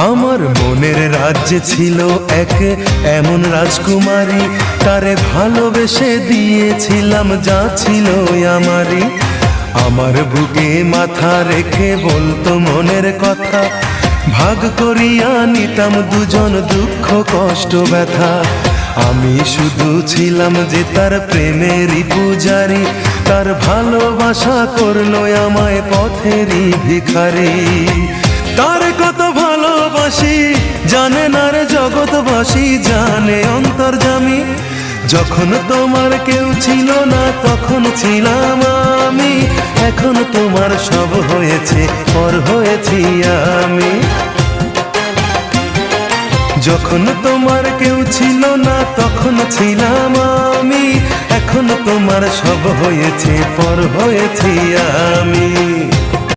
আমার মনের রাজ্যে ছিল এক এমন রাজকুমারী, তারে ভালোবেসে দিয়েছিলাম যা ছিল আমারই। আমার বুকে মাথা রেখে বলতো মনের কথা, ভাগ করিয়া নিতাম দুজন দুঃখ কষ্ট ব্যথা। আমি শুধু ছিলাম যে তার প্রেমেরই পূজারি, তার ভালোবাসা করলো আমায় পথেরই ভিখারি। তার কত ভালোবাসি জানে না রে জগৎবাসী, জানে অন্তর্যামী। যখন তোমার কেউ ছিল না তখন ছিলাম আমি, এখন তোমার সব হয়েছে পর হয়েছি আমি। যখন তোমার কেউ ছিল না তখন ছিলাম আমি, এখন তোমার সব হয়েছে পর হয়েছি আমি।